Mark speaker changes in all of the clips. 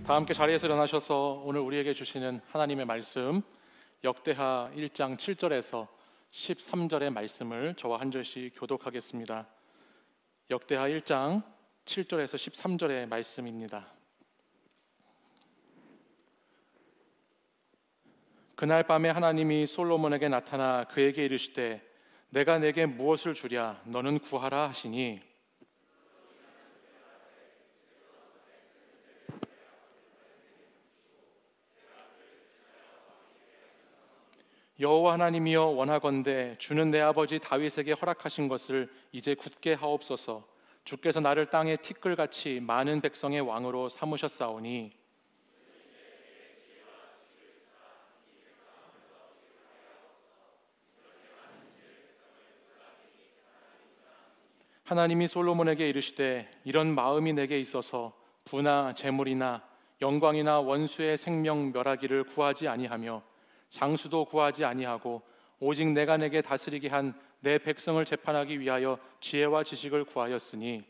Speaker 1: 다 함께 자리에서 일어나셔서 오늘 우리에게 주시는 하나님의 말씀 역대하 1장 7절에서 13절의 말씀을 저와 한 절씩 교독하겠습니다. 역대하 1장 7절에서 13절의 말씀입니다. 그날 밤에 하나님이 솔로몬에게 나타나 그에게 이르시되 내가 내게 무엇을 주랴 너는 구하라 하시니 여호와 하나님이여 원하건대 주는 내 아버지 다윗에게 허락하신 것을 이제 굳게 하옵소서. 주께서 나를 땅의 티끌같이 많은 백성의 왕으로 삼으셨사오니 하나님이 솔로몬에게 이르시되 이런 마음이 내게 있어서 부나 재물이나 영광이나 원수의 생명 멸하기를 구하지 아니하며 장수도 구하지 아니하고 오직 내가 내게 다스리게 한 내 백성을 재판하기 위하여 지혜와 지식을 구하였으니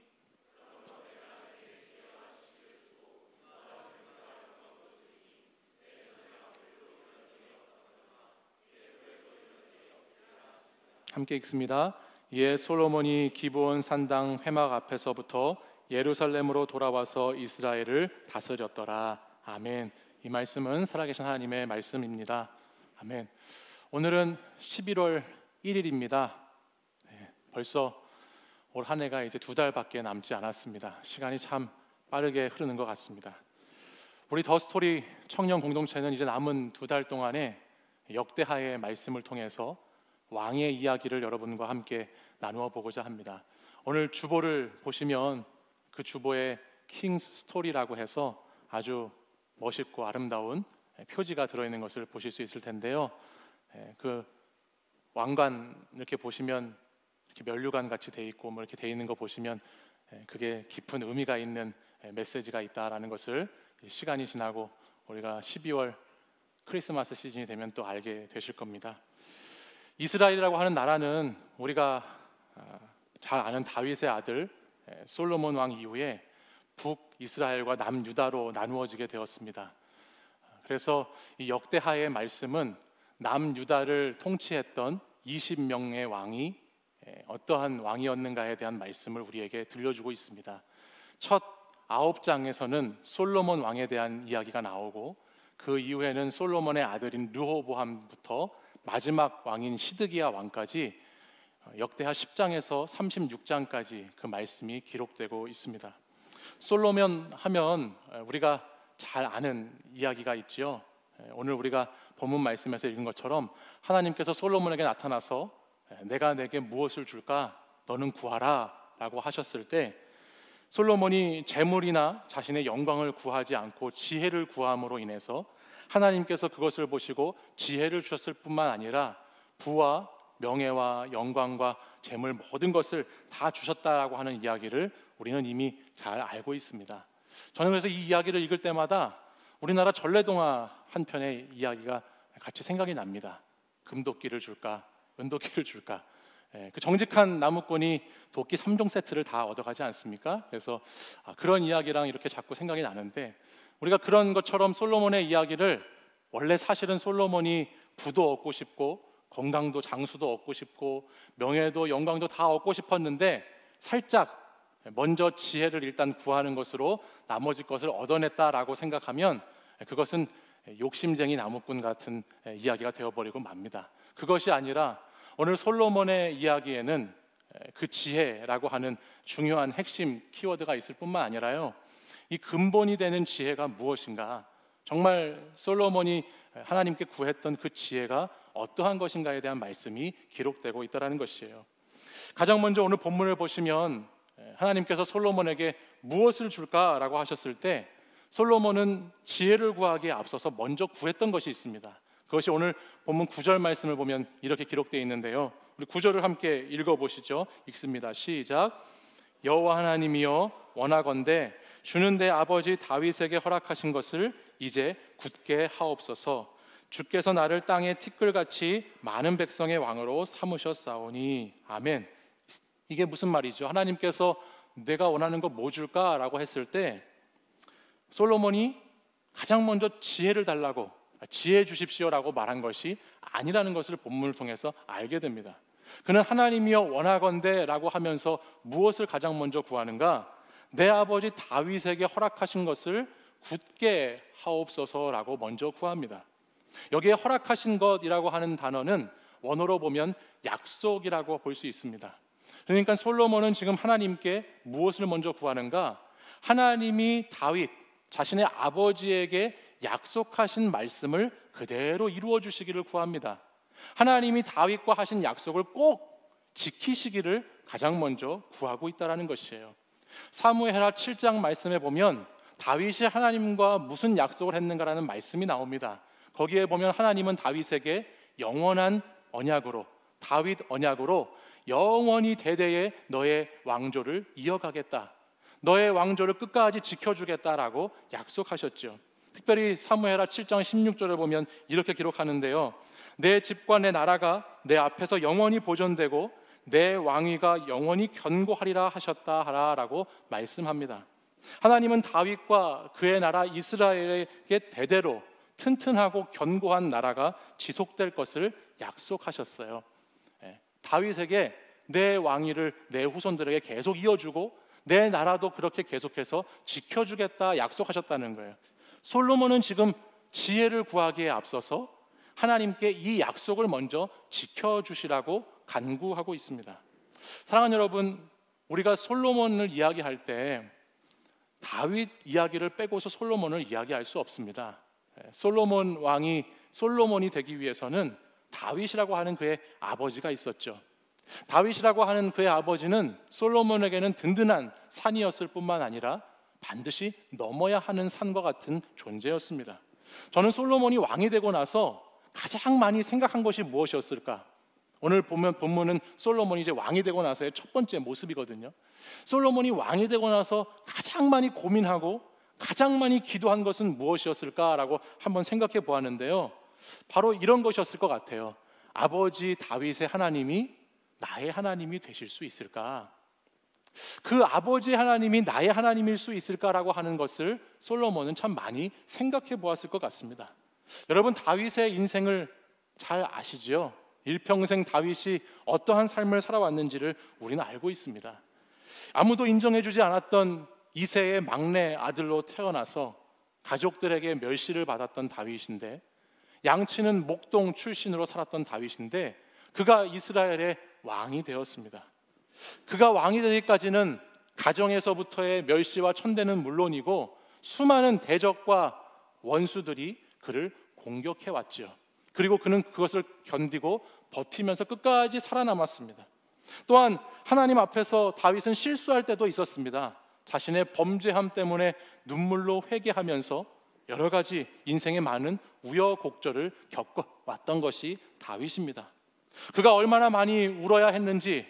Speaker 1: 함께 읽습니다. 이에 솔로몬이 기브온 산당 회막 앞에서부터 예루살렘으로 돌아와서 이스라엘을 다스렸더라. 아멘. 이 말씀은 살아계신 하나님의 말씀입니다. 아멘. 오늘은 11월 1일입니다. 벌써 올 한 해가 이제 2달밖에 남지 않았습니다. 시간이 참 빠르게 흐르는 것 같습니다. 우리 더스토리 청년 공동체는 이제 남은 2달 동안에 역대하의 말씀을 통해서 왕의 이야기를 여러분과 함께 나누어 보고자 합니다. 오늘 주보를 보시면 그 주보에 킹스 스토리라고 해서 아주 멋있고 아름다운 표지가 들어있는 것을 보실 수 있을 텐데요. 그 왕관 이렇게 보시면 이렇게 면류관 같이 돼 있고 뭐 이렇게 돼 있는 거 보시면 그게 깊은 의미가 있는 메시지가 있다라는 것을 시간이 지나고 우리가 12월 크리스마스 시즌이 되면 또 알게 되실 겁니다. 이스라엘이라고 하는 나라는 우리가 잘 아는 다윗의 아들 솔로몬 왕 이후에 북이스라엘과 남유다로 나누어지게 되었습니다. 그래서 이 역대하의 말씀은 남유다를 통치했던 20명의 왕이 어떠한 왕이었는가에 대한 말씀을 우리에게 들려주고 있습니다. 첫 9장에서는 솔로몬 왕에 대한 이야기가 나오고 그 이후에는 솔로몬의 아들인 르호보암부터 마지막 왕인 시드기야 왕까지 역대하 10장에서 36장까지 그 말씀이 기록되고 있습니다. 솔로몬 하면 우리가 잘 아는 이야기가 있지요. 오늘 우리가 본문 말씀에서 읽은 것처럼 하나님께서 솔로몬에게 나타나서 내가 내게 무엇을 줄까? 너는 구하라 라고 하셨을 때 솔로몬이 재물이나 자신의 영광을 구하지 않고 지혜를 구함으로 인해서 하나님께서 그것을 보시고 지혜를 주셨을 뿐만 아니라 부와 명예와 영광과 재물 모든 것을 다 주셨다라고 하는 이야기를 우리는 이미 잘 알고 있습니다. 저는 그래서 이 이야기를 읽을 때마다 우리나라 전래동화 한 편의 이야기가 같이 생각이 납니다. 금도끼를 줄까? 은도끼를 줄까? 그 정직한 나무꾼이 도끼 3종 세트를 다 얻어가지 않습니까? 그래서 그런 이야기랑 이렇게 자꾸 생각이 나는데 우리가 그런 것처럼 솔로몬의 이야기를 원래 사실은 솔로몬이 부도 얻고 싶고 건강도 장수도 얻고 싶고 명예도 영광도 다 얻고 싶었는데 살짝 먼저 지혜를 일단 구하는 것으로 나머지 것을 얻어냈다라고 생각하면 그것은 욕심쟁이 나무꾼 같은 이야기가 되어버리고 맙니다. 그것이 아니라 오늘 솔로몬의 이야기에는 그 지혜라고 하는 중요한 핵심 키워드가 있을 뿐만 아니라요, 이 근본이 되는 지혜가 무엇인가, 정말 솔로몬이 하나님께 구했던 그 지혜가 어떠한 것인가에 대한 말씀이 기록되고 있다는 것이에요. 가장 먼저 오늘 본문을 보시면 하나님께서 솔로몬에게 무엇을 줄까라고 하셨을 때 솔로몬은 지혜를 구하기에 앞서서 먼저 구했던 것이 있습니다. 그것이 오늘 본문 9절 말씀을 보면 이렇게 기록되어 있는데요, 우리 9절을 함께 읽어보시죠. 읽습니다. 시작. 여호와 하나님이여 원하건대 주는 내 아버지 다윗에게 허락하신 것을 이제 굳게 하옵소서. 주께서 나를 땅의 티끌같이 많은 백성의 왕으로 삼으셨사오니. 아멘. 이게 무슨 말이죠? 하나님께서 내가 원하는 거 뭐 줄까라고 했을 때 솔로몬이 가장 먼저 지혜를 달라고, 지혜 주십시오라고 말한 것이 아니라는 것을 본문을 통해서 알게 됩니다. 그는 하나님이여 원하건대 라고 하면서 무엇을 가장 먼저 구하는가? 내 아버지 다윗에게 허락하신 것을 굳게 하옵소서라고 먼저 구합니다. 여기에 허락하신 것이라고 하는 단어는 원어로 보면 약속이라고 볼 수 있습니다. 그러니까 솔로몬은 지금 하나님께 무엇을 먼저 구하는가? 하나님이 다윗 자신의 아버지에게 약속하신 말씀을 그대로 이루어 주시기를 구합니다. 하나님이 다윗과 하신 약속을 꼭 지키시기를 가장 먼저 구하고 있다는 것이에요. 사무엘하 7장 말씀에 보면 다윗이 하나님과 무슨 약속을 했는가라는 말씀이 나옵니다. 거기에 보면 하나님은 다윗에게 영원한 언약으로, 다윗 언약으로 영원히 대대에 너의 왕조를 이어가겠다, 너의 왕조를 끝까지 지켜주겠다라고 약속하셨죠. 특별히 사무엘하 7장 16절을 보면 이렇게 기록하는데요, 내 집과 내 나라가 내 앞에서 영원히 보존되고 내 왕위가 영원히 견고하리라 하셨다라고 말씀합니다. 하나님은 다윗과 그의 나라 이스라엘에게 대대로 튼튼하고 견고한 나라가 지속될 것을 약속하셨어요. 다윗에게 내 왕위를 내 후손들에게 계속 이어주고 내 나라도 그렇게 계속해서 지켜주겠다 약속하셨다는 거예요. 솔로몬은 지금 지혜를 구하기에 앞서서 하나님께 이 약속을 먼저 지켜주시라고 간구하고 있습니다. 사랑하는 여러분, 우리가 솔로몬을 이야기할 때 다윗 이야기를 빼고서 솔로몬을 이야기할 수 없습니다. 솔로몬 왕이 솔로몬이 되기 위해서는 다윗이라고 하는 그의 아버지가 있었죠. 다윗이라고 하는 그의 아버지는 솔로몬에게는 든든한 산이었을 뿐만 아니라 반드시 넘어야 하는 산과 같은 존재였습니다. 저는 솔로몬이 왕이 되고 나서 가장 많이 생각한 것이 무엇이었을까? 오늘 보면 본문은 솔로몬이 이제 왕이 되고 나서의 첫 번째 모습이거든요. 솔로몬이 왕이 되고 나서 가장 많이 고민하고 가장 많이 기도한 것은 무엇이었을까라고 한번 생각해 보았는데요, 바로 이런 것이었을 것 같아요. 아버지 다윗의 하나님이 나의 하나님이 되실 수 있을까? 그 아버지의 하나님이 나의 하나님일 수 있을까라고 하는 것을 솔로몬은 참 많이 생각해 보았을 것 같습니다. 여러분, 다윗의 인생을 잘 아시지요? 일평생 다윗이 어떠한 삶을 살아왔는지를 우리는 알고 있습니다. 아무도 인정해주지 않았던 이새의 막내 아들로 태어나서 가족들에게 멸시를 받았던 다윗인데, 양치는 목동 출신으로 살았던 다윗인데 그가 이스라엘의 왕이 되었습니다. 그가 왕이 되기까지는 가정에서부터의 멸시와 천대는 물론이고 수많은 대적과 원수들이 그를 공격해 왔지요. 그리고 그는 그것을 견디고 버티면서 끝까지 살아남았습니다. 또한 하나님 앞에서 다윗은 실수할 때도 있었습니다. 자신의 범죄함 때문에 눈물로 회개하면서 여러 가지 인생의 많은 우여곡절을 겪어왔던 것이 다윗입니다. 그가 얼마나 많이 울어야 했는지,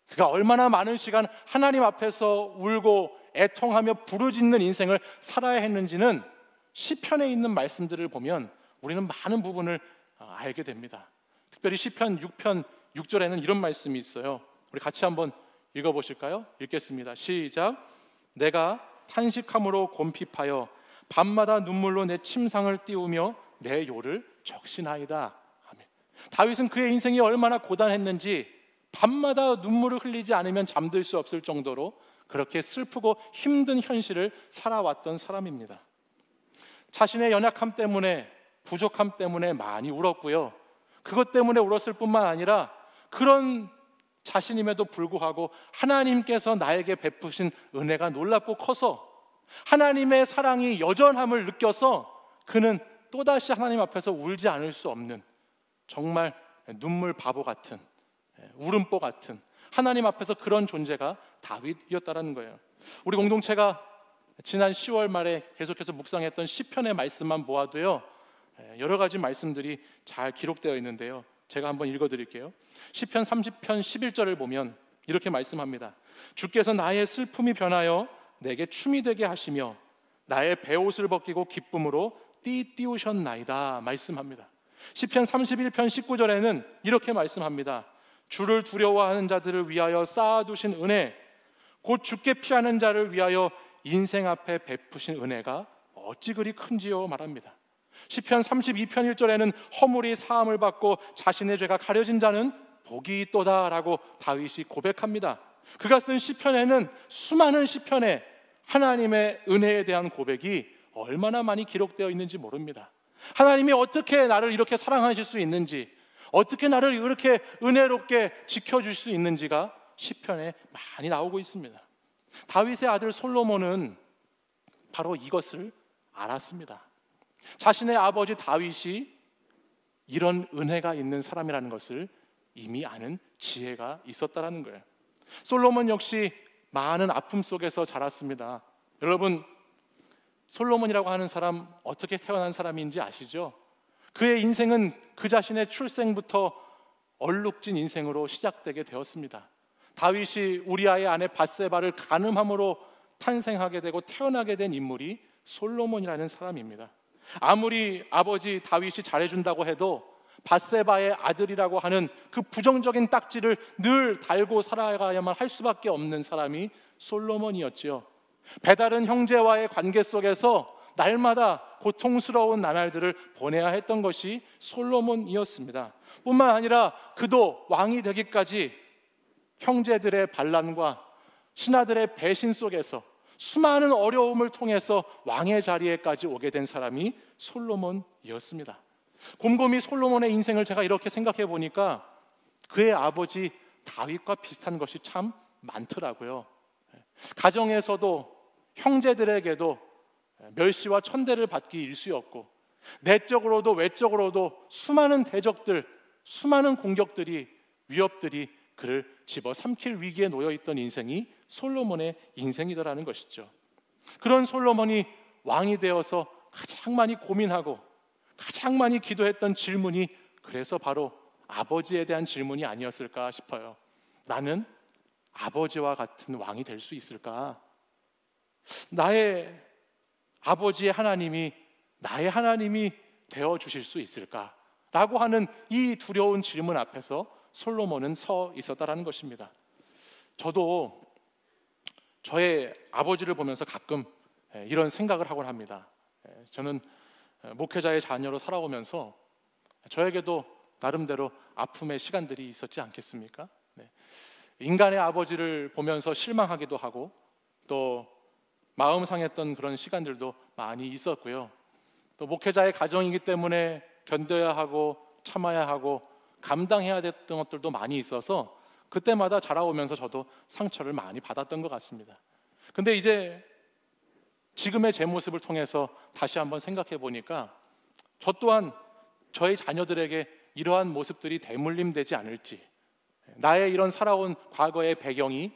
Speaker 1: 그가 얼마나 많은 시간 하나님 앞에서 울고 애통하며 부르짖는 인생을 살아야 했는지는 시편에 있는 말씀들을 보면 우리는 많은 부분을 알게 됩니다. 특별히 시편 6편 6절에는 이런 말씀이 있어요. 우리 같이 한번 읽어보실까요? 읽겠습니다. 시작. 내가 탄식함으로 곰핍하여 밤마다 눈물로 내 침상을 띄우며 내 요를 적시나이다. 아멘. 다윗은 그의 인생이 얼마나 고단했는지 밤마다 눈물을 흘리지 않으면 잠들 수 없을 정도로 그렇게 슬프고 힘든 현실을 살아왔던 사람입니다. 자신의 연약함 때문에, 부족함 때문에 많이 울었고요, 그것 때문에 울었을 뿐만 아니라 그런 자신임에도 불구하고 하나님께서 나에게 베푸신 은혜가 놀랍고 커서 하나님의 사랑이 여전함을 느껴서 그는 또다시 하나님 앞에서 울지 않을 수 없는, 정말 눈물 바보 같은, 울음보 같은 하나님 앞에서 그런 존재가 다윗이었다는 거예요. 우리 공동체가 지난 10월 말에 계속해서 묵상했던 시편의 말씀만 보아도요, 여러 가지 말씀들이 잘 기록되어 있는데요, 제가 한번 읽어드릴게요. 시편 30편 11절을 보면 이렇게 말씀합니다. 주께서 나의 슬픔이 변하여 내게 춤이 되게 하시며 나의 베옷을 벗기고 기쁨으로 띠우셨나이다 말씀합니다. 시편 31편 19절에는 이렇게 말씀합니다. 주를 두려워하는 자들을 위하여 쌓아두신 은혜, 곧 주께 피하는 자를 위하여 인생 앞에 베푸신 은혜가 어찌 그리 큰지요 말합니다. 시편 32편 1절에는 허물이 사함을 받고 자신의 죄가 가려진 자는 복이 있도다라고 다윗이 고백합니다. 그가 쓴 시편에는 수많은 시편에 하나님의 은혜에 대한 고백이 얼마나 많이 기록되어 있는지 모릅니다. 하나님이 어떻게 나를 이렇게 사랑하실 수 있는지, 어떻게 나를 이렇게 은혜롭게 지켜줄 수 있는지가 시편에 많이 나오고 있습니다. 다윗의 아들 솔로몬은 바로 이것을 알았습니다. 자신의 아버지 다윗이 이런 은혜가 있는 사람이라는 것을 이미 아는 지혜가 있었다라는 거예요. 솔로몬 역시 많은 아픔 속에서 자랐습니다. 여러분, 솔로몬이라고 하는 사람 어떻게 태어난 사람인지 아시죠? 그의 인생은 그 자신의 출생부터 얼룩진 인생으로 시작되게 되었습니다. 다윗이 우리아의 아내 밧세바를 간음함으로 탄생하게 되고 태어나게 된 인물이 솔로몬이라는 사람입니다. 아무리 아버지 다윗이 잘해준다고 해도 밧세바의 아들이라고 하는 그 부정적인 딱지를 늘 달고 살아가야만 할 수밖에 없는 사람이 솔로몬이었지요. 배다른 형제와의 관계 속에서 날마다 고통스러운 나날들을 보내야 했던 것이 솔로몬이었습니다. 뿐만 아니라 그도 왕이 되기까지 형제들의 반란과 신하들의 배신 속에서 수많은 어려움을 통해서 왕의 자리에까지 오게 된 사람이 솔로몬이었습니다. 곰곰이 솔로몬의 인생을 제가 이렇게 생각해 보니까 그의 아버지 다윗과 비슷한 것이 참 많더라고요. 가정에서도 형제들에게도 멸시와 천대를 받기 일쑤였고, 내적으로도 외적으로도 수많은 대적들, 수많은 공격들이, 위협들이 그를 집어삼킬 위기에 놓여있던 인생이 솔로몬의 인생이더라는 것이죠. 그런 솔로몬이 왕이 되어서 가장 많이 고민하고 가장 많이 기도했던 질문이 그래서 바로 아버지에 대한 질문이 아니었을까 싶어요. 나는 아버지와 같은 왕이 될 수 있을까? 나의 아버지의 하나님이 나의 하나님이 되어주실 수 있을까? 라고 하는 이 두려운 질문 앞에서 솔로몬은 서 있었다라는 것입니다. 저도 저의 아버지를 보면서 가끔 이런 생각을 하곤 합니다. 저는 목회자의 자녀로 살아오면서 저에게도 나름대로 아픔의 시간들이 있었지 않겠습니까? 인간의 아버지를 보면서 실망하기도 하고 또 마음 상했던 그런 시간들도 많이 있었고요. 또 목회자의 가정이기 때문에 견뎌야 하고 참아야 하고 감당해야 됐던 것들도 많이 있어서 그때마다 자라오면서 저도 상처를 많이 받았던 것 같습니다. 근데 이제 지금의 제 모습을 통해서 다시 한번 생각해 보니까 저 또한 저의 자녀들에게 이러한 모습들이 대물림되지 않을지, 나의 이런 살아온 과거의 배경이,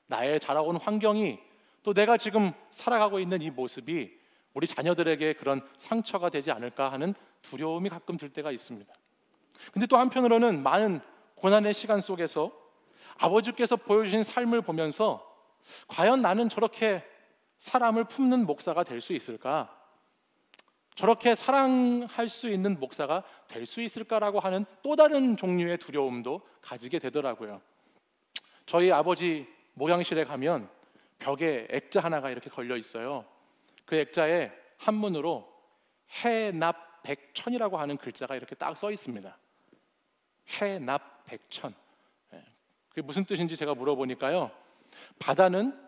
Speaker 1: 나의 자라온 환경이, 또 내가 지금 살아가고 있는 이 모습이 우리 자녀들에게 그런 상처가 되지 않을까 하는 두려움이 가끔 들 때가 있습니다. 근데 또 한편으로는 많은 고난의 시간 속에서 아버지께서 보여주신 삶을 보면서 과연 나는 저렇게 사람을 품는 목사가 될 수 있을까? 저렇게 사랑할 수 있는 목사가 될 수 있을까라고 하는 또 다른 종류의 두려움도 가지게 되더라고요. 저희 아버지 모양실에 가면 벽에 액자 하나가 이렇게 걸려 있어요. 그 액자에 한문으로 해납백천이라고 하는 글자가 이렇게 딱 써 있습니다. 해납백천. 그게 무슨 뜻인지 제가 물어보니까요, 바다는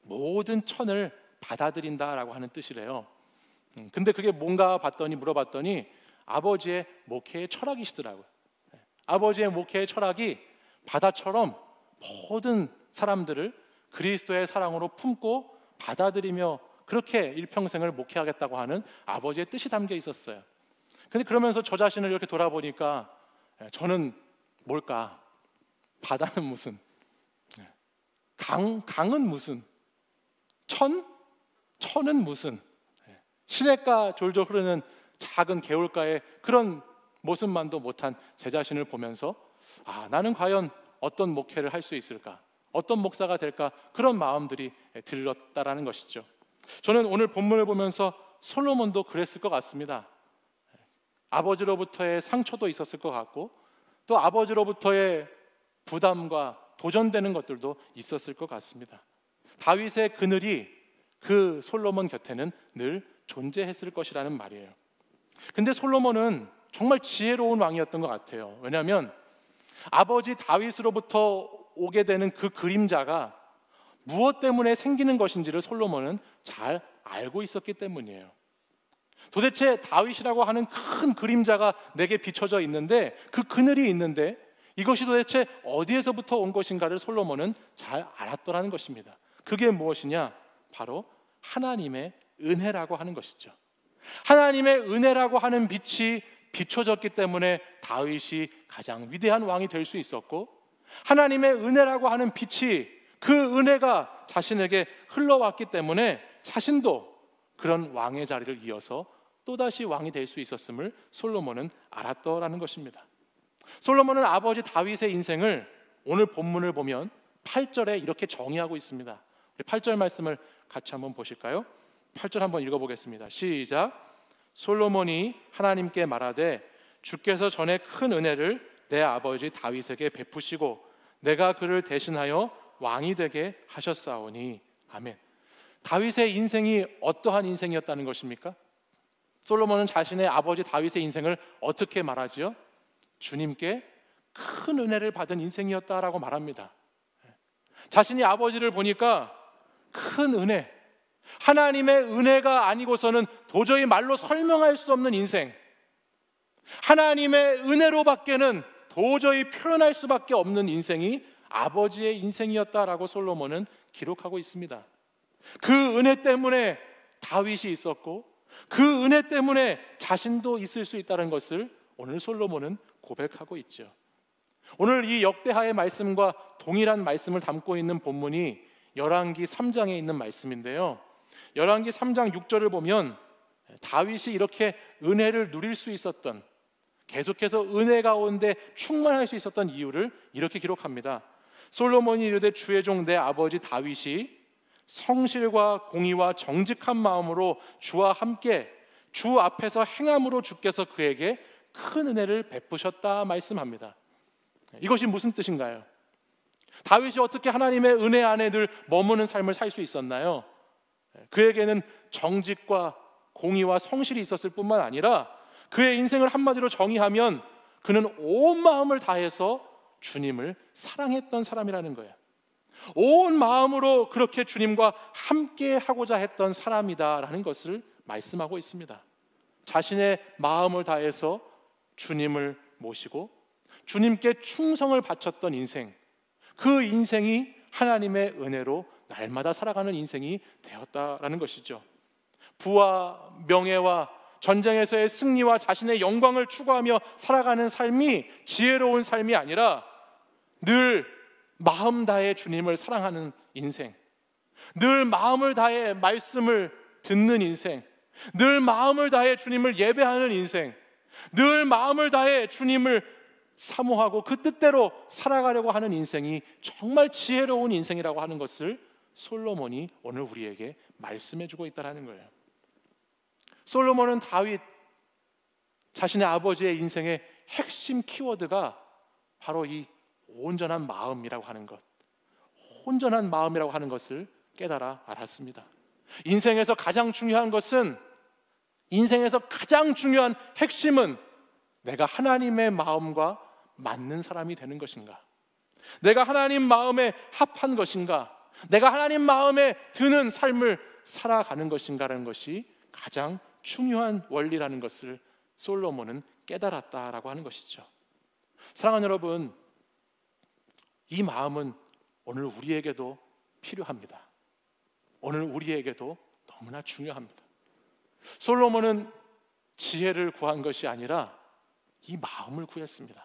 Speaker 1: 모든 천을 받아들인다라고 하는 뜻이래요. 근데 그게 뭔가 물어봤더니 아버지의 목회의 철학이시더라고요. 아버지의 목회의 철학이 바다처럼 모든 사람들을 그리스도의 사랑으로 품고 받아들이며 그렇게 일평생을 목회하겠다고 하는 아버지의 뜻이 담겨 있었어요. 근데 그러면서 저 자신을 이렇게 돌아보니까 저는 뭘까? 바다는 무슨, 강은 무슨, 천은 무슨, 시냇가 졸졸 흐르는 작은 개울가의 그런 모습만도 못한 제 자신을 보면서 나는 과연 어떤 목회를 할 수 있을까? 어떤 목사가 될까? 그런 마음들이 들었다라는 것이죠. 저는 오늘 본문을 보면서 솔로몬도 그랬을 것 같습니다. 아버지로부터의 상처도 있었을 것 같고 또 아버지로부터의 부담과 도전되는 것들도 있었을 것 같습니다. 다윗의 그늘이 그 솔로몬 곁에는 늘 존재했을 것이라는 말이에요. 근데 솔로몬은 정말 지혜로운 왕이었던 것 같아요. 왜냐하면 아버지 다윗으로부터 오게 되는 그 그림자가 무엇 때문에 생기는 것인지를 솔로몬은 잘 알고 있었기 때문이에요. 도대체 다윗이라고 하는 큰 그림자가 내게 비춰져 있는데, 그 그늘이 있는데 이것이 도대체 어디에서부터 온 것인가를 솔로몬은 잘 알았더라는 것입니다. 그게 무엇이냐? 바로 하나님의 은혜라고 하는 것이죠. 하나님의 은혜라고 하는 빛이 비춰졌기 때문에 다윗이 가장 위대한 왕이 될 수 있었고, 하나님의 은혜라고 하는 빛이, 그 은혜가 자신에게 흘러왔기 때문에 자신도 그런 왕의 자리를 이어서 또다시 왕이 될 수 있었음을 솔로몬은 알았더라는 것입니다. 솔로몬은 아버지 다윗의 인생을 오늘 본문을 보면 8절에 이렇게 정의하고 있습니다. 8절 말씀을 같이 한번 보실까요? 8절 한번 읽어보겠습니다. 시작. 솔로몬이 하나님께 말하되 주께서 전에 큰 은혜를 내 아버지 다윗에게 베푸시고 내가 그를 대신하여 왕이 되게 하셨사오니. 아멘. 다윗의 인생이 어떠한 인생이었다는 것입니까? 솔로몬은 자신의 아버지 다윗의 인생을 어떻게 말하지요? 주님께 큰 은혜를 받은 인생이었다라고 말합니다. 자신이 아버지를 보니까 큰 은혜, 하나님의 은혜가 아니고서는 도저히 말로 설명할 수 없는 인생, 하나님의 은혜로밖에는 도저히 표현할 수밖에 없는 인생이 아버지의 인생이었다라고 솔로몬은 기록하고 있습니다. 그 은혜 때문에 다윗이 있었고, 그 은혜 때문에 자신도 있을 수 있다는 것을 오늘 솔로몬은 고백하고 있죠. 오늘 이 역대하의 말씀과 동일한 말씀을 담고 있는 본문이 열왕기 3장에 있는 말씀인데요, 열왕기 3장 6절을 보면 다윗이 이렇게 은혜를 누릴 수 있었던, 계속해서 은혜 가운데 충만할 수 있었던 이유를 이렇게 기록합니다. 솔로몬이 이르되 주의 종 내 아버지 다윗이 성실과 공의와 정직한 마음으로 주와 함께 주 앞에서 행함으로 주께서 그에게 큰 은혜를 베푸셨다 말씀합니다. 이것이 무슨 뜻인가요? 다윗이 어떻게 하나님의 은혜 안에 늘 머무는 삶을 살 수 있었나요? 그에게는 정직과 공의와 성실이 있었을 뿐만 아니라 그의 인생을 한마디로 정의하면 그는 온 마음을 다해서 주님을 사랑했던 사람이라는 거예요. 온 마음으로 그렇게 주님과 함께 하고자 했던 사람이다라는 것을 말씀하고 있습니다. 자신의 마음을 다해서 주님을 모시고 주님께 충성을 바쳤던 인생, 그 인생이 하나님의 은혜로 날마다 살아가는 인생이 되었다라는 것이죠. 부와 명예와 전쟁에서의 승리와 자신의 영광을 추구하며 살아가는 삶이 지혜로운 삶이 아니라 늘 마음 다해 주님을 사랑하는 인생, 늘 마음을 다해 말씀을 듣는 인생, 늘 마음을 다해 주님을 예배하는 인생, 늘 마음을 다해 주님을 사모하고 그 뜻대로 살아가려고 하는 인생이 정말 지혜로운 인생이라고 하는 것을 솔로몬이 오늘 우리에게 말씀해주고 있다는 거예요. 솔로몬은 다윗 자신의 아버지의 인생의 핵심 키워드가 바로 이 온전한 마음이라고 하는 것, 온전한 마음이라고 하는 것을 깨달아 알았습니다. 인생에서 가장 중요한 것은, 인생에서 가장 중요한 핵심은 내가 하나님의 마음과 맞는 사람이 되는 것인가, 내가 하나님 마음에 합한 것인가, 내가 하나님 마음에 드는 삶을 살아가는 것인가라는 것이 가장 중요한 원리라는 것을 솔로몬은 깨달았다라고 하는 것이죠. 사랑하는 여러분, 이 마음은 오늘 우리에게도 필요합니다. 오늘 우리에게도 너무나 중요합니다. 솔로몬은 지혜를 구한 것이 아니라 이 마음을 구했습니다.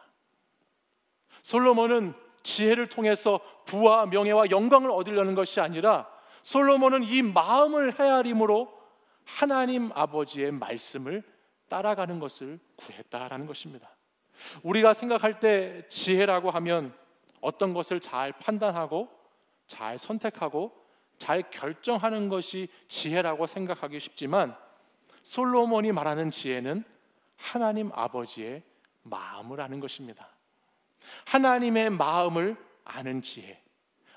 Speaker 1: 솔로몬은 지혜를 통해서 부와 명예와 영광을 얻으려는 것이 아니라 솔로몬은 이 마음을 헤아림으로 하나님 아버지의 말씀을 따라가는 것을 구했다라는 것입니다. 우리가 생각할 때 지혜라고 하면 어떤 것을 잘 판단하고 잘 선택하고 잘 결정하는 것이 지혜라고 생각하기 쉽지만, 솔로몬이 말하는 지혜는 하나님 아버지의 마음을 아는 것입니다. 하나님의 마음을 아는 지혜,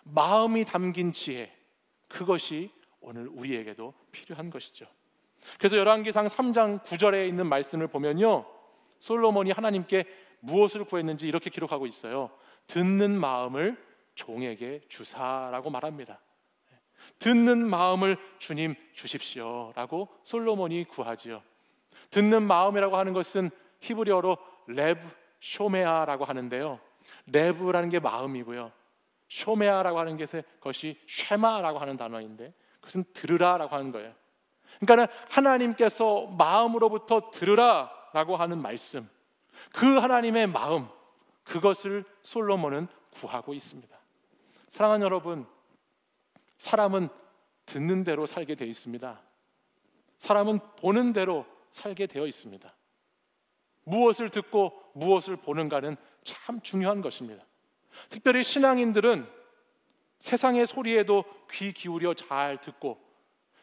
Speaker 1: 마음이 담긴 지혜, 그것이 오늘 우리에게도 필요한 것이죠. 그래서 열왕기상 3장 9절에 있는 말씀을 보면요, 솔로몬이 하나님께 무엇을 구했는지 이렇게 기록하고 있어요. 듣는 마음을 종에게 주사라고 말합니다. 듣는 마음을 주님 주십시오 라고 솔로몬이 구하지요. 듣는 마음이라고 하는 것은 히브리어로 레브 쇼메아라고 하는데요, 레브라는 게 마음이고요, 쇼메아라고 하는 것이 쉐마라고 하는 단어인데 그것은 들으라라고 하는 거예요. 그러니까 하나님께서 마음으로부터 들으라라고 하는 말씀, 그 하나님의 마음, 그것을 솔로몬은 구하고 있습니다. 사랑하는 여러분, 사람은 듣는 대로 살게 되어 있습니다. 사람은 보는 대로 살게 되어 있습니다. 무엇을 듣고 무엇을 보는가는 참 중요한 것입니다. 특별히 신앙인들은 세상의 소리에도 귀 기울여 잘 듣고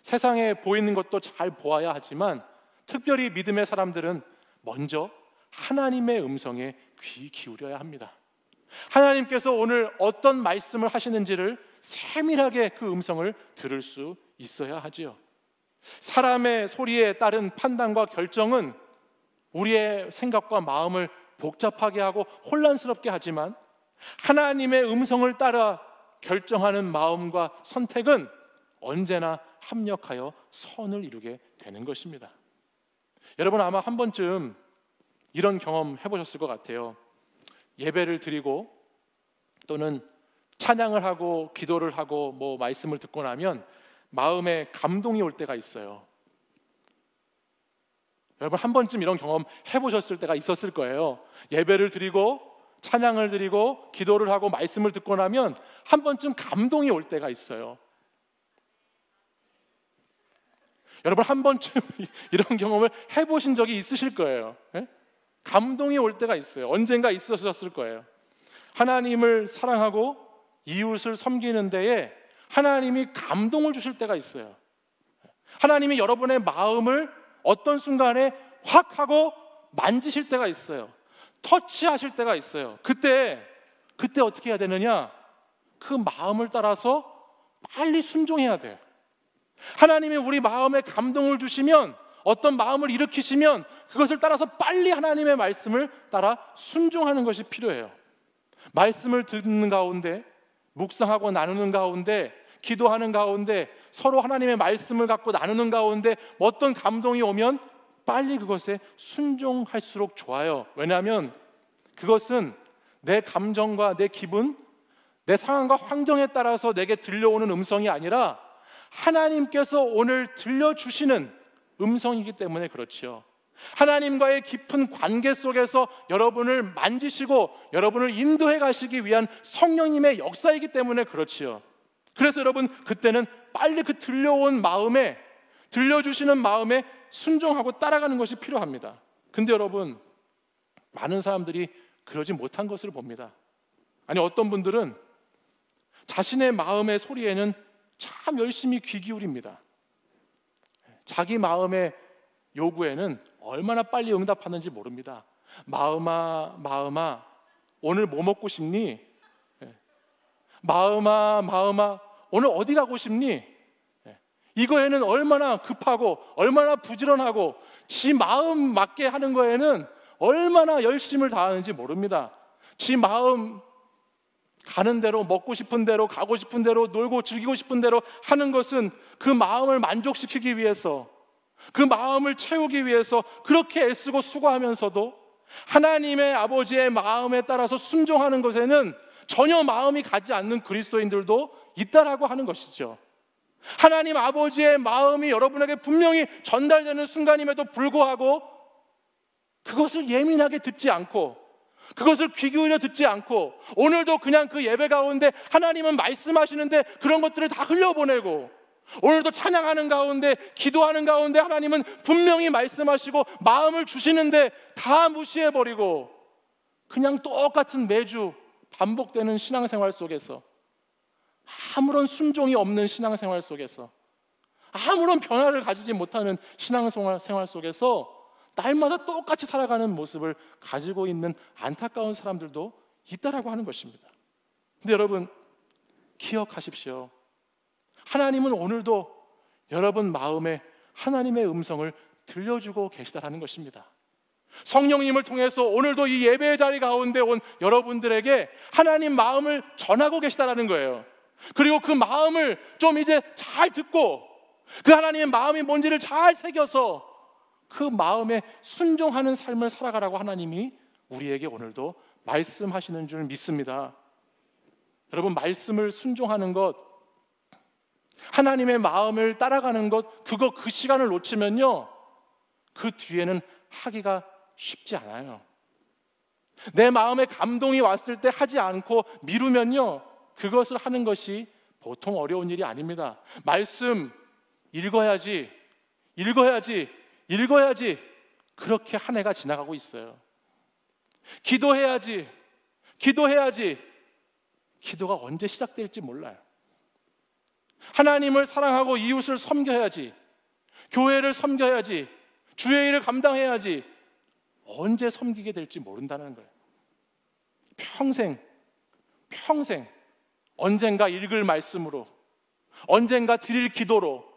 Speaker 1: 세상에 보이는 것도 잘 보아야 하지만, 특별히 믿음의 사람들은 먼저 하나님의 음성에 귀 기울여야 합니다. 하나님께서 오늘 어떤 말씀을 하시는지를 세밀하게 그 음성을 들을 수 있어야 하지요. 사람의 소리에 따른 판단과 결정은 우리의 생각과 마음을 복잡하게 하고 혼란스럽게 하지만, 하나님의 음성을 따라 결정하는 마음과 선택은 언제나 합력하여 선을 이루게 되는 것입니다. 여러분, 아마 한 번쯤 이런 경험 해보셨을 것 같아요. 예배를 드리고 또는 찬양을 하고 기도를 하고 말씀을 듣고 나면 마음에 감동이 올 때가 있어요. 여러분, 한 번쯤 이런 경험 해보셨을 때가 있었을 거예요. 예배를 드리고 찬양을 드리고 기도를 하고 말씀을 듣고 나면 한 번쯤 감동이 올 때가 있어요. 여러분, 한 번쯤 이런 경험을 해보신 적이 있으실 거예요. 감동이 올 때가 있어요. 언젠가 있으셨을 거예요. 하나님을 사랑하고 이웃을 섬기는 데에 하나님이 감동을 주실 때가 있어요. 하나님이 여러분의 마음을 어떤 순간에 확 하고 만지실 때가 있어요. 터치하실 때가 있어요. 그때 어떻게 해야 되느냐? 그 마음을 따라서 빨리 순종해야 돼요. 하나님이 우리 마음에 감동을 주시면, 어떤 마음을 일으키시면 그것을 따라서 빨리 하나님의 말씀을 따라 순종하는 것이 필요해요. 말씀을 듣는 가운데, 묵상하고 나누는 가운데, 기도하는 가운데, 서로 하나님의 말씀을 갖고 나누는 가운데 어떤 감동이 오면 빨리 그것에 순종할수록 좋아요. 왜냐하면 그것은 내 감정과 내 기분, 내 상황과 환경에 따라서 내게 들려오는 음성이 아니라 하나님께서 오늘 들려주시는 음성이기 때문에 그렇지요. 하나님과의 깊은 관계 속에서 여러분을 만지시고 여러분을 인도해 가시기 위한 성령님의 역사이기 때문에 그렇지요. 그래서 여러분, 그때는 빨리 그 들려온 마음에, 들려주시는 마음에 순종하고 따라가는 것이 필요합니다. 근데 여러분, 많은 사람들이 그러지 못한 것을 봅니다. 아니, 어떤 분들은 자신의 마음의 소리에는 참 열심히 귀 기울입니다. 자기 마음의 요구에는 얼마나 빨리 응답하는지 모릅니다. 마음아, 오늘 뭐 먹고 싶니? 마음아, 오늘 어디 가고 싶니? 이거에는 얼마나 급하고 얼마나 부지런하고 지 마음 맞게 하는 거에는 얼마나 열심을 다하는지 모릅니다. 지 마음 가는 대로, 먹고 싶은 대로, 가고 싶은 대로, 놀고 즐기고 싶은 대로 하는 것은 그 마음을 만족시키기 위해서, 그 마음을 채우기 위해서 그렇게 애쓰고 수고하면서도 하나님의 아버지의 마음에 따라서 순종하는 것에는 전혀 마음이 가지 않는 그리스도인들도 있다라고 하는 것이죠. 하나님 아버지의 마음이 여러분에게 분명히 전달되는 순간임에도 불구하고 그것을 예민하게 듣지 않고, 그것을 귀 기울여 듣지 않고, 오늘도 그냥 그 예배 가운데 하나님은 말씀하시는데 그런 것들을 다 흘려보내고, 오늘도 찬양하는 가운데, 기도하는 가운데 하나님은 분명히 말씀하시고 마음을 주시는데 다 무시해버리고 그냥 똑같은 매주 반복되는 신앙생활 속에서, 아무런 순종이 없는 신앙생활 속에서, 아무런 변화를 가지지 못하는 신앙생활 속에서 날마다 똑같이 살아가는 모습을 가지고 있는 안타까운 사람들도 있다라고 하는 것입니다. 근데 여러분, 기억하십시오. 하나님은 오늘도 여러분 마음에 하나님의 음성을 들려주고 계시다라는 것입니다. 성령님을 통해서 오늘도 이 예배의 자리 가운데 온 여러분들에게 하나님 마음을 전하고 계시다라는 거예요. 그리고 그 마음을 좀 이제 잘 듣고 그 하나님의 마음이 뭔지를 잘 새겨서 그 마음에 순종하는 삶을 살아가라고 하나님이 우리에게 오늘도 말씀하시는 줄 믿습니다. 여러분, 말씀을 순종하는 것, 하나님의 마음을 따라가는 것, 그 시간을 놓치면요, 그 뒤에는 하기가 쉽지 않아요. 내 마음에 감동이 왔을 때 하지 않고 미루면요, 그것을 하는 것이 보통 어려운 일이 아닙니다. 말씀 읽어야지 그렇게 한 해가 지나가고 있어요. 기도해야지 기도가 언제 시작될지 몰라요. 하나님을 사랑하고 이웃을 섬겨야지, 교회를 섬겨야지, 주의 일을 감당해야지, 언제 섬기게 될지 모른다는 거예요. 평생 언젠가 읽을 말씀으로, 언젠가 드릴 기도로,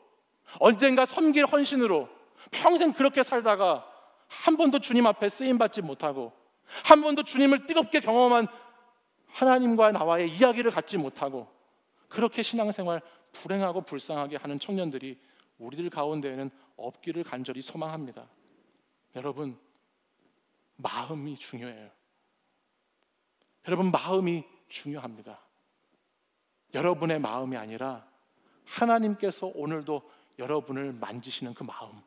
Speaker 1: 언젠가 섬길 헌신으로 평생 그렇게 살다가 한 번도 주님 앞에 쓰임받지 못하고 한 번도 주님을 뜨겁게 경험한 하나님과 나와의 이야기를 갖지 못하고 그렇게 신앙생활 불행하고 불쌍하게 하는 청년들이 우리들 가운데에는 없기를 간절히 소망합니다. 여러분, 마음이 중요해요. 여러분, 마음이 중요합니다. 여러분의 마음이 아니라 하나님께서 오늘도 여러분을 만지시는 그 마음,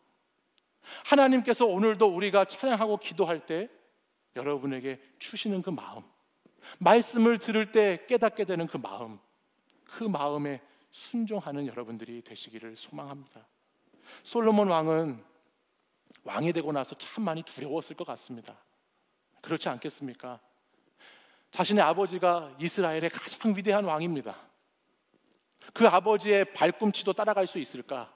Speaker 1: 하나님께서 오늘도 우리가 찬양하고 기도할 때 여러분에게 주시는 그 마음, 말씀을 들을 때 깨닫게 되는 그 마음, 그 마음에 순종하는 여러분들이 되시기를 소망합니다. 솔로몬 왕은 왕이 되고 나서 참 많이 두려웠을 것 같습니다. 그렇지 않겠습니까? 자신의 아버지가 이스라엘의 가장 위대한 왕입니다. 그 아버지의 발꿈치도 따라갈 수 있을까?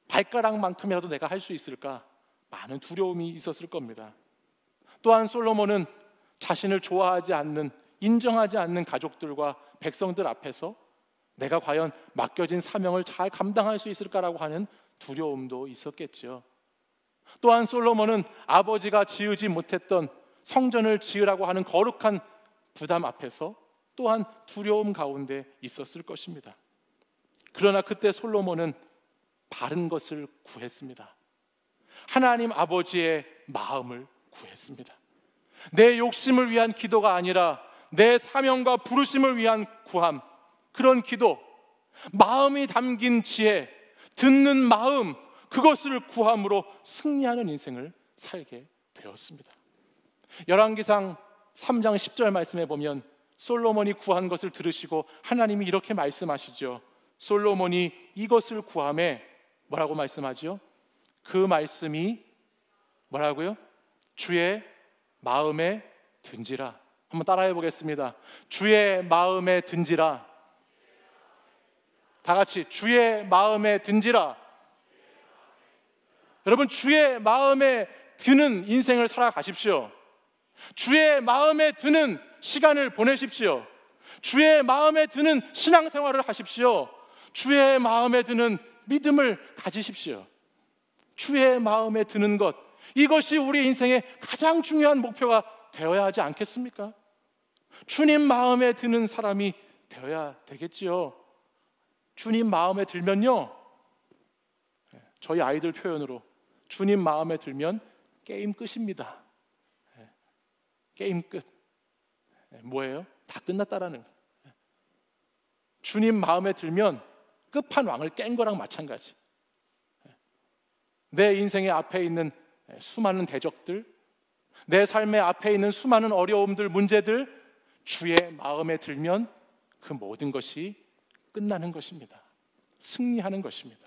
Speaker 1: 발가락만큼이라도 내가 할 수 있을까? 많은 두려움이 있었을 겁니다. 또한 솔로몬은 자신을 좋아하지 않는, 인정하지 않는 가족들과 백성들 앞에서 내가 과연 맡겨진 사명을 잘 감당할 수 있을까라고 하는 두려움도 있었겠죠. 또한 솔로몬은 아버지가 지으지 못했던 성전을 지으라고 하는 거룩한 부담 앞에서 또한 두려움 가운데 있었을 것입니다. 그러나 그때 솔로몬은 바른 것을 구했습니다. 하나님 아버지의 마음을 구했습니다. 내 욕심을 위한 기도가 아니라 내 사명과 부르심을 위한 구함, 그런 기도, 마음이 담긴 지혜, 듣는 마음, 그것을 구함으로 승리하는 인생을 살게 되었습니다. 열왕기상 3장 10절 말씀에 보면 솔로몬이 구한 것을 들으시고 하나님이 이렇게 말씀하시죠. 솔로몬이 이것을 구함에 뭐라고 말씀하지요? 그 말씀이 뭐라고요? 주의 마음에 든지라. 한번 따라해 보겠습니다. 주의 마음에 든지라. 다 같이 주의 마음에 든지라. 여러분, 주의 마음에 드는 인생을 살아가십시오. 주의 마음에 드는 시간을 보내십시오. 주의 마음에 드는 신앙생활을 하십시오. 주의 마음에 드는 믿음을 가지십시오. 주의 마음에 드는 것, 이것이 우리 인생의 가장 중요한 목표가 되어야 하지 않겠습니까? 주님 마음에 드는 사람이 되어야 되겠지요. 주님 마음에 들면요, 저희 아이들 표현으로 주님 마음에 들면 게임 끝입니다. 게임 끝. 뭐예요? 다 끝났다라는 거예요. 주님 마음에 들면 끝판왕을 깬 거랑 마찬가지. 내 인생의 앞에 있는 수많은 대적들, 내 삶의 앞에 있는 수많은 어려움들, 문제들, 주의 마음에 들면 그 모든 것이 끝나는 것입니다. 승리하는 것입니다.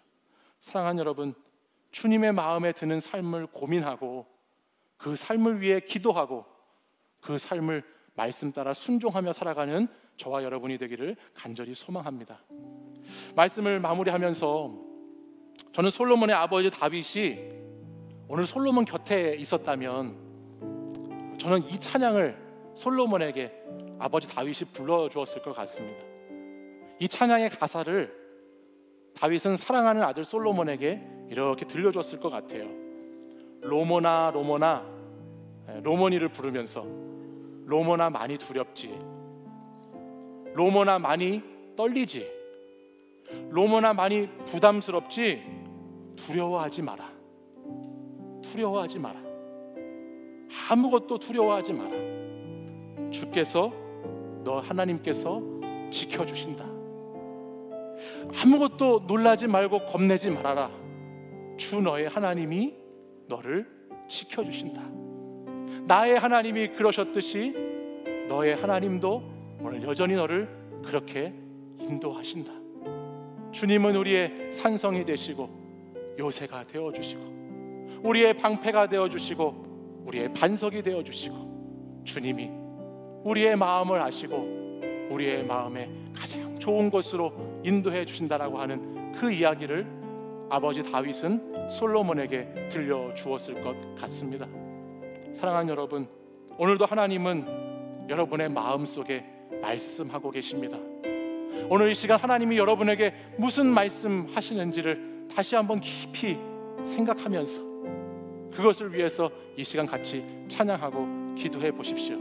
Speaker 1: 사랑하는 여러분, 주님의 마음에 드는 삶을 고민하고 그 삶을 위해 기도하고 그 삶을 말씀 따라 순종하며 살아가는 저와 여러분이 되기를 간절히 소망합니다. 말씀을 마무리하면서 저는 솔로몬의 아버지 다윗이 오늘 솔로몬 곁에 있었다면 저는 이 찬양을 솔로몬에게 아버지 다윗이 불러주었을 것 같습니다. 이 찬양의 가사를 다윗은 사랑하는 아들 솔로몬에게 이렇게 들려줬을 것 같아요. 로모나 로모나, 로모니를 부르면서 로모나 많이 두렵지, 로모나 많이 떨리지, 로모나 많이 부담스럽지, 두려워하지 마라. 두려워하지 마라. 아무것도 두려워하지 마라. 주께서, 너 하나님께서 지켜주신다. 아무것도 놀라지 말고 겁내지 말아라. 주 너의 하나님이 너를 지켜주신다. 나의 하나님이 그러셨듯이 너의 하나님도 오늘 여전히 너를 그렇게 인도하신다. 주님은 우리의 산성이 되시고 요새가 되어주시고 우리의 방패가 되어주시고 우리의 반석이 되어주시고 주님이 우리의 마음을 아시고 우리의 마음에 가장 좋은 곳으로 인도해 주신다라고 하는 그 이야기를 아버지 다윗은 솔로몬에게 들려주었을 것 같습니다. 사랑하는 여러분, 오늘도 하나님은 여러분의 마음속에 말씀하고 계십니다. 오늘 이 시간 하나님이 여러분에게 무슨 말씀 하시는지를 다시 한번 깊이 생각하면서 그것을 위해서 이 시간 같이 찬양하고 기도해 보십시오.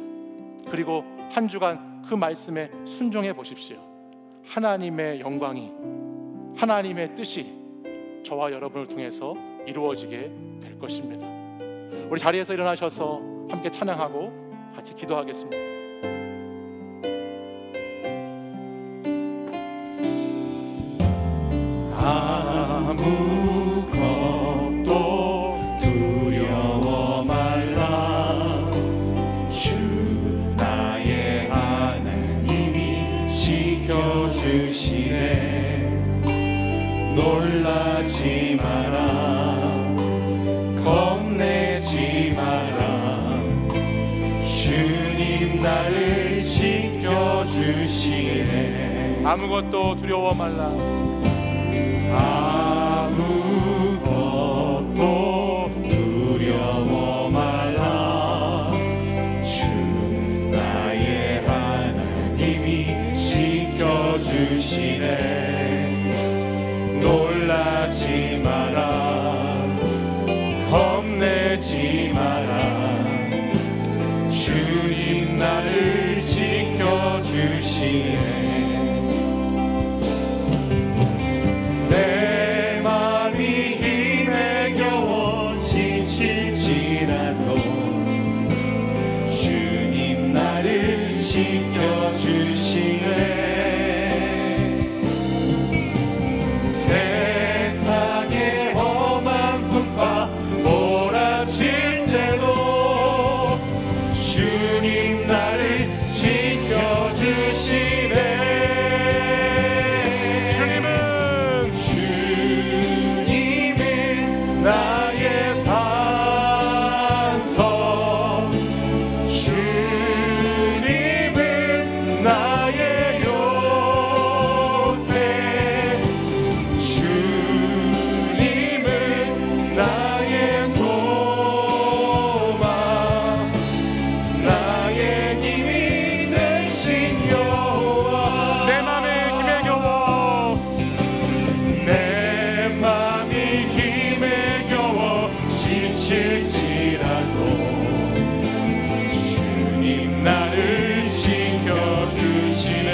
Speaker 1: 그리고 한 주간 그 말씀에 순종해 보십시오. 하나님의 영광이, 하나님의 뜻이 저와 여러분을 통해서 이루어지게 될 것입니다. 우리 자리에서 일어나셔서 함께 찬양하고 같이 기도하겠습니다.
Speaker 2: 아무것도 두려워 말라. 주 나의 하나님이 지켜주시네. 놀라지 마라. 겁내지 마라. 주님 나를 지켜주시네.
Speaker 1: 아무것도 두려워 말라.
Speaker 2: 아무것도 두려워 말라. 주 나의 하나님이 지켜주시네. 놀라지 마라. 겁내지 마라. 주님 나를 지켜주시네. 내 맘이 힘에 겨워 지칠지라도 주님 나를 지켜주시네. 세상의 험한 풍파 몰아칠 때도 주님 나를 지켜주시네. 나의 산성, 주님은 나의 요새, 주님은 나의 소망, 나의 힘이 되신 여호와.
Speaker 1: 내 맘에 힘에 겨워,
Speaker 2: 내 맘이 힘에 지칠지라도 주님 나를 지켜주시네.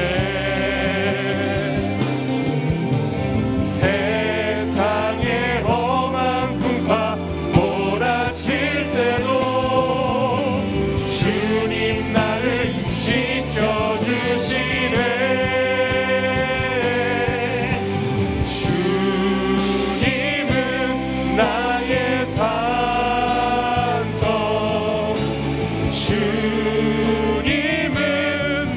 Speaker 2: 세상의 험한 풍파 몰아칠 때도 주님 나를 지켜주시네. 주님은 나의 산성, 주님은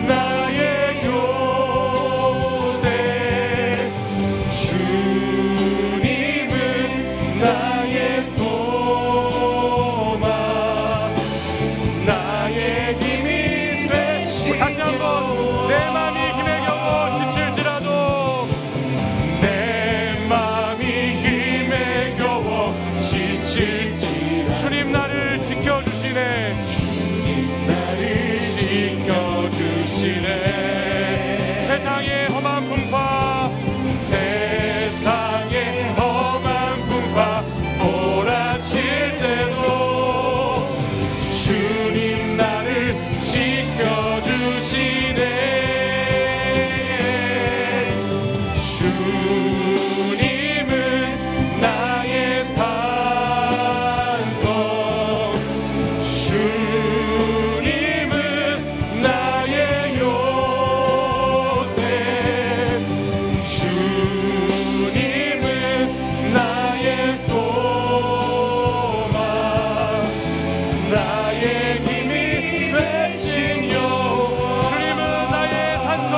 Speaker 2: 나의 요새, 주님은 나의 소망, 나의 힘이 되신
Speaker 1: 다시 한번 내 맘이 힘에 겨워 지칠지라도,
Speaker 2: 내 맘이 힘에 겨워 지칠지라도
Speaker 1: 주님 나를 지켜주시네.
Speaker 2: 주님 나를 지켜주시네.
Speaker 1: 세상의 험한 풍파,
Speaker 2: 세상의 험한 풍파 때도 주님 나를 지켜주시네. 주님은 나의 산성, 주님은 나의 요새, 주님은 나의 소망, 나의 힘이 되신 여호와. 주님은 나의 산성,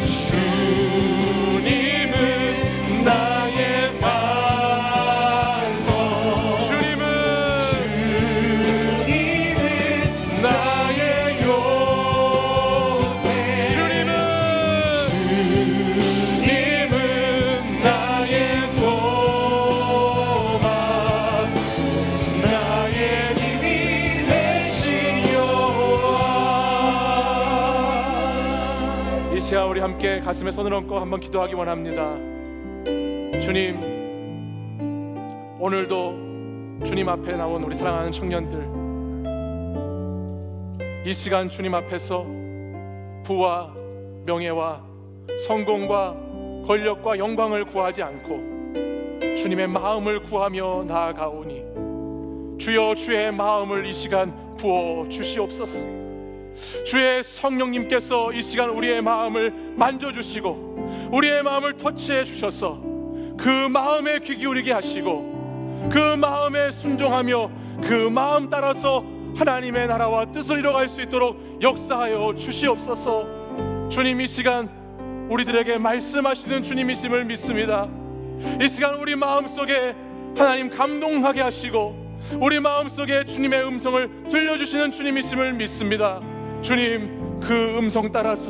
Speaker 2: 주님은 나의 산성, 주님은 나의 요새, 주님은 나의 소망, 나의 힘이 되신 여호와.
Speaker 1: 이 시간 우리 함께 가슴에 손을 얹고 한번 기도하기 원합니다. 주님, 오늘도 주님 앞에 나온 우리 사랑하는 청년들, 이 시간 주님 앞에서 부와 명예와 성공과 권력과 영광을 구하지 않고 주님의 마음을 구하며 나아가오니 주여, 주의 마음을 이 시간 부어 주시옵소서. 주의 성령님께서 이 시간 우리의 마음을 만져주시고 우리의 마음을 터치해 주셔서 그 마음에 귀 기울이게 하시고 그 마음에 순종하며 그 마음 따라서 하나님의 나라와 뜻을 이뤄갈 수 있도록 역사하여 주시옵소서. 주님, 이 시간 우리들에게 말씀하시는 주님이심을 믿습니다. 이 시간 우리 마음속에 하나님 감동하게 하시고 우리 마음속에 주님의 음성을 들려주시는 주님이심을 믿습니다. 주님, 그 음성 따라서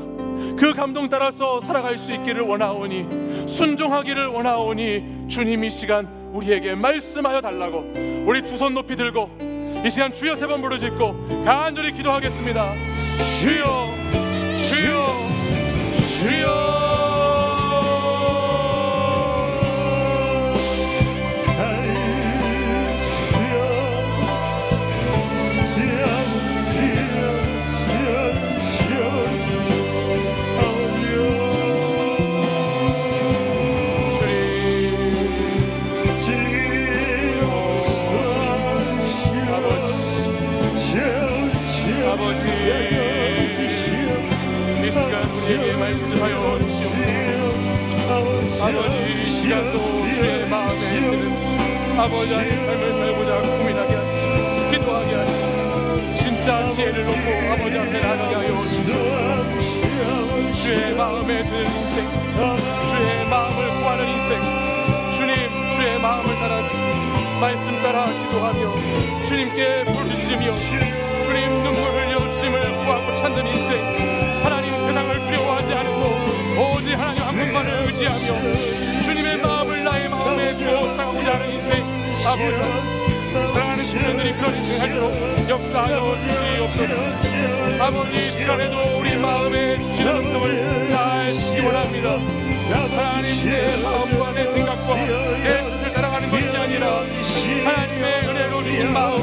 Speaker 1: 그 감동 따라서 살아갈 수 있기를 원하오니, 순종하기를 원하오니 주님 이 시간 우리에게 말씀하여 달라고 우리 두 손 높이 들고 이 시간 주여 세 번 부르짖고 간절히 기도하겠습니다. 주여, 주여, 주여. 우리에게 말씀하여 주시옵소서. 아버지, 이 시간도 주의 마음에 드는 아버지 안의 삶을 살고자 고민하게 하시고 기도하게 하시고 진짜 지혜를 놓고 아버지 앞에 나가게 하여 주시옵소서. 주의 마음에 드는 인생, 주의 마음을 구하는 인생, 주님, 주의 마음을 따라서 말씀 따라 기도하며 주님께 부르짖으며 주님 눈물 흘려 주님을 구하고 찾는 인생, 하나님 세상을 두려워하지 않고 오직 하나님 한 분만을 의지하며 주님의 마음을 나의 마음에 두어 살아가고자 하는 인생, 아버지 사랑하는 친구들이 그런 인생 하도록 역사하여 주시옵소서. 아버지, 이 시간에도 우리 마음에 주시는 음성을 잘 듣기 원합니다. 하나님, 내 마음과 내 생각과 내 뜻을 따라가는 것이 아니라 하나님의 은혜로 주신 마음,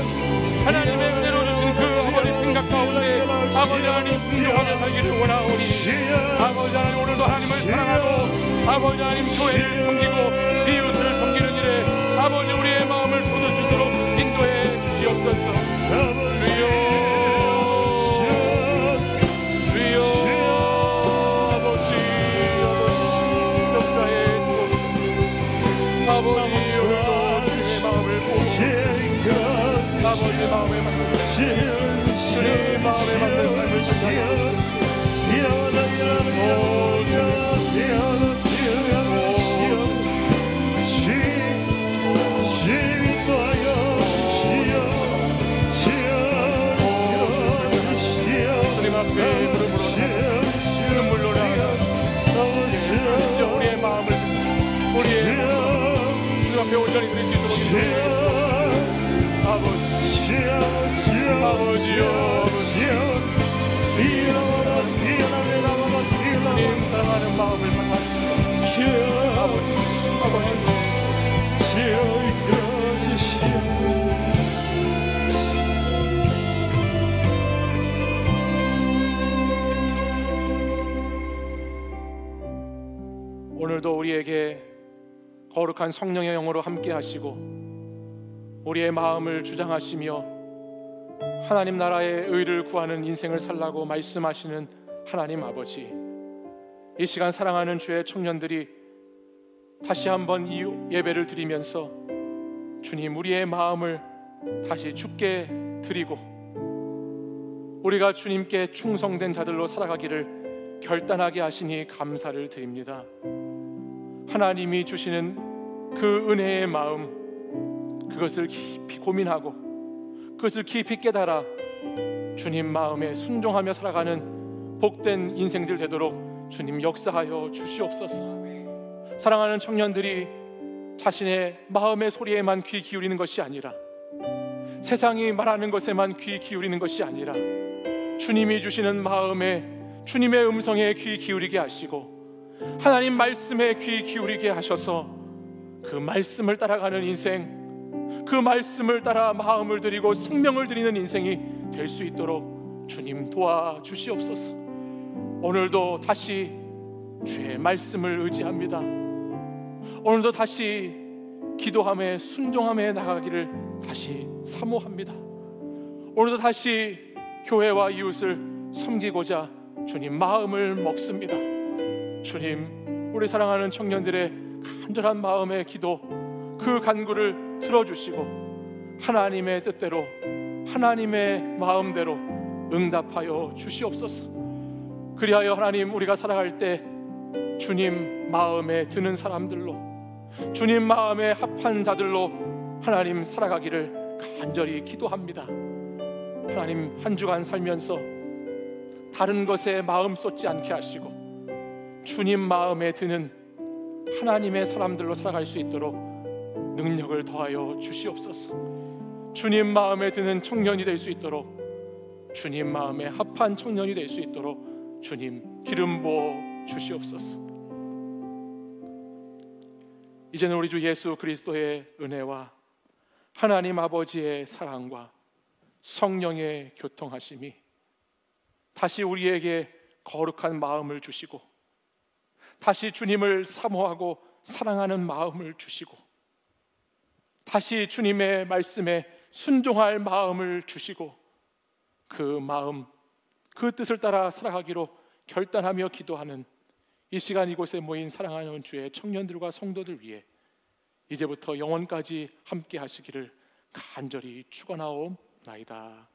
Speaker 1: 하나님의 은혜로 주신 그 아버지 생각 가운데 아버지 하나님 순종하며 살기를 원하오니 아버지 하나님, 오늘도 하나님을 사랑하고 아버지 하나님 교회를 섬기고 이웃을 섬기는 일에 아버지 우리의 마음을 쏟을 수 있도록 인도해 주시옵소서. 주여, 주여, 아버지 역사해 주옵소서. 아버지, 오늘도 주님의 마음을 보고 아버지 마음에 맞는 주님 마음에 맞는 삶을 주시옵소서. 주님 앞에 무릎으로 눈물 노래하며 이제 우리의 마음을 우리의 주님 앞에 온전히 드릴 수 있도록 인도해 주옵소서. 아버지요, 주님 사랑하는 마음을 받아주시오. 아버지, 오늘도 우리에게 거룩한 성령의 영으로 함께 하시고 우리의 마음을 주장하시며 하나님 나라의 의를 구하는 인생을 살라고 말씀하시는 하나님 아버지, 이 시간 사랑하는 주의 청년들이 다시 한번 이 예배를 드리면서 주님, 우리의 마음을 다시 주께 드리고 우리가 주님께 충성된 자들로 살아가기를 결단하게 하시니 감사를 드립니다. 하나님이 주시는 그 은혜의 마음, 그것을 깊이 고민하고 그것을 깊이 깨달아 주님 마음에 순종하며 살아가는 복된 인생들 되도록 주님 역사하여 주시옵소서. 사랑하는 청년들이 자신의 마음의 소리에만 귀 기울이는 것이 아니라, 세상이 말하는 것에만 귀 기울이는 것이 아니라 주님이 주시는 마음에, 주님의 음성에 귀 기울이게 하시고 하나님 말씀에 귀 기울이게 하셔서 그 말씀을 따라가는 인생, 그 말씀을 따라 마음을 드리고 생명을 드리는 인생이 될 수 있도록 주님 도와주시옵소서. 오늘도 다시 주의 말씀을 의지합니다. 오늘도 다시 기도함에 순종함에 나가기를 다시 사모합니다. 오늘도 다시 교회와 이웃을 섬기고자 주님 마음을 먹습니다. 주님, 우리 사랑하는 청년들의 간절한 마음의 기도, 그 간구를 들어주시고 하나님의 뜻대로, 하나님의 마음대로 응답하여 주시옵소서. 그리하여 하나님, 우리가 살아갈 때 주님 마음에 드는 사람들로, 주님 마음에 합한 자들로 하나님 살아가기를 간절히 기도합니다. 하나님, 한 주간 살면서 다른 것에 마음 쏟지 않게 하시고 주님 마음에 드는 하나님의 사람들로 살아갈 수 있도록 능력을 더하여 주시옵소서. 주님 마음에 드는 청년이 될 수 있도록, 주님 마음에 합한 청년이 될 수 있도록 주님 기름 부어 주시옵소서. 이제는 우리 주 예수 그리스도의 은혜와 하나님 아버지의 사랑과 성령의 교통하심이 다시 우리에게 거룩한 마음을 주시고 다시 주님을 사모하고 사랑하는 마음을 주시고 다시 주님의 말씀에 순종할 마음을 주시고 그 마음, 그 뜻을 따라 살아가기로 결단하며 기도하는 이 시간 이곳에 모인 사랑하는 주의 청년들과 성도들 위해 이제부터 영원까지 함께 하시기를 간절히 축원하옵나이다.